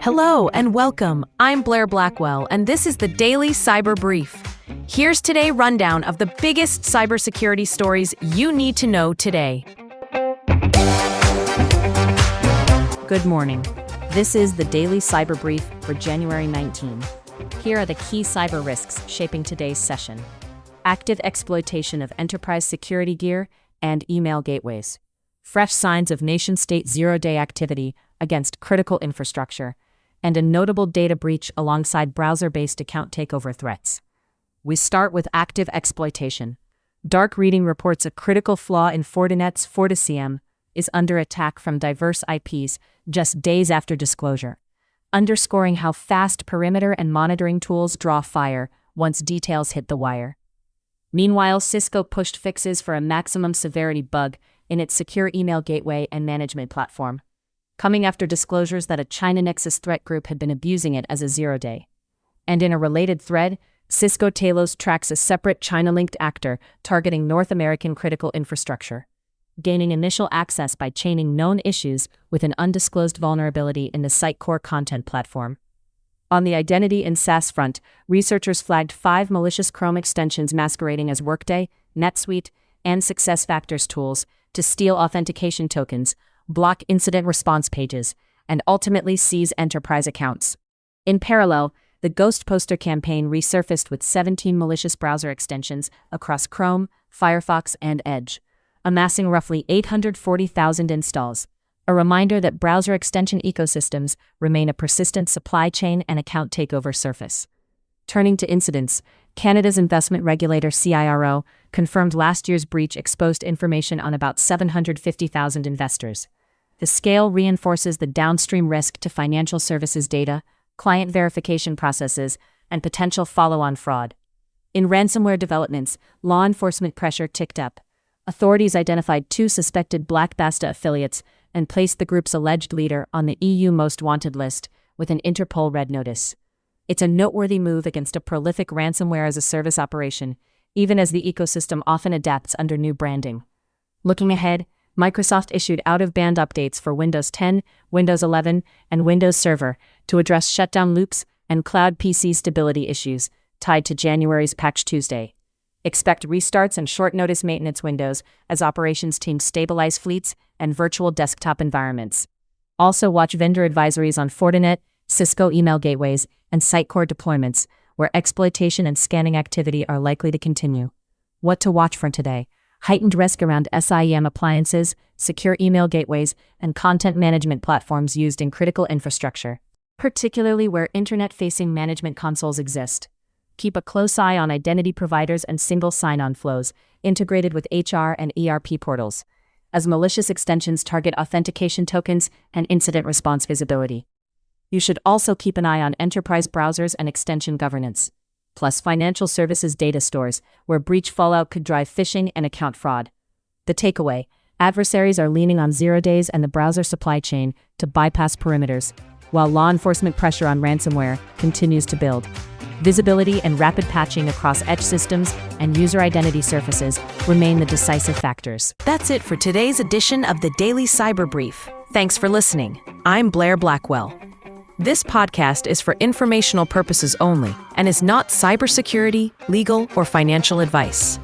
Hello and welcome. I'm Blair Blackwell, and this is the Daily Cyber Brief. Here's today's rundown of the biggest cybersecurity stories you need to know today. Good morning. This is the Daily Cyber Brief for January 19. Here are the key cyber risks shaping today's session. Active exploitation of enterprise security gear and email gateways. Fresh signs of nation-state zero-day activity against critical infrastructure, and a notable data breach alongside browser-based account takeover threats. We start with active exploitation. Dark reading reports a critical flaw in Fortinet's FortiCM is under attack from diverse IPs just days after disclosure, underscoring how fast perimeter and monitoring tools draw fire once details hit the wire. Meanwhile, Cisco pushed fixes for a maximum severity bug in its secure email gateway and management platform, coming after disclosures that a China Nexus threat group had been abusing it as a zero-day. And in a related thread, Cisco Talos tracks a separate China-linked actor targeting North American critical infrastructure, gaining initial access by chaining known issues with an undisclosed vulnerability in the site core content platform. On the identity and SaaS front, researchers flagged 5 malicious Chrome extensions masquerading as Workday, NetSuite, and SuccessFactors tools to steal authentication tokens, block incident response pages, and ultimately seize enterprise accounts. In parallel, the Ghost Poster campaign resurfaced with 17 malicious browser extensions across Chrome, Firefox, and Edge, amassing roughly 840,000 installs, a reminder that browser extension ecosystems remain a persistent supply chain and account takeover surface. Turning to incidents, Canada's investment regulator CIRO confirmed last year's breach exposed information on about 750,000 investors. The scale reinforces the downstream risk to financial services data, client verification processes, and potential follow-on fraud. In ransomware developments, law enforcement pressure ticked up. Authorities identified 2 suspected Black Basta affiliates and placed the group's alleged leader on the EU Most Wanted list with an Interpol Red Notice. It's a noteworthy move against a prolific ransomware-as-a-service operation, even as the ecosystem often adapts under new branding. Looking ahead, Microsoft issued out-of-band updates for Windows 10, Windows 11, and Windows Server to address shutdown loops and cloud PC stability issues tied to January's Patch Tuesday. Expect restarts and short-notice maintenance windows as operations teams stabilize fleets and virtual desktop environments. Also watch vendor advisories on Fortinet, Cisco email gateways, and site core deployments, where exploitation and scanning activity are likely to continue. What to watch for today? Heightened risk around SIEM appliances, secure email gateways, and content management platforms used in critical infrastructure, particularly where internet-facing management consoles exist. Keep a close eye on identity providers and single sign-on flows integrated with HR and ERP portals, as malicious extensions target authentication tokens and incident response visibility. You should also keep an eye on enterprise browsers and extension governance, plus financial services data stores, where breach fallout could drive phishing and account fraud. The takeaway: adversaries are leaning on zero days and the browser supply chain to bypass perimeters, while law enforcement pressure on ransomware continues to build. Visibility and rapid patching across edge systems and user identity surfaces remain the decisive factors. That's it for today's edition of the Daily Cyber Brief. Thanks for listening. I'm Blair Blackwell. This podcast is for informational purposes only and is not cybersecurity, legal, or financial advice.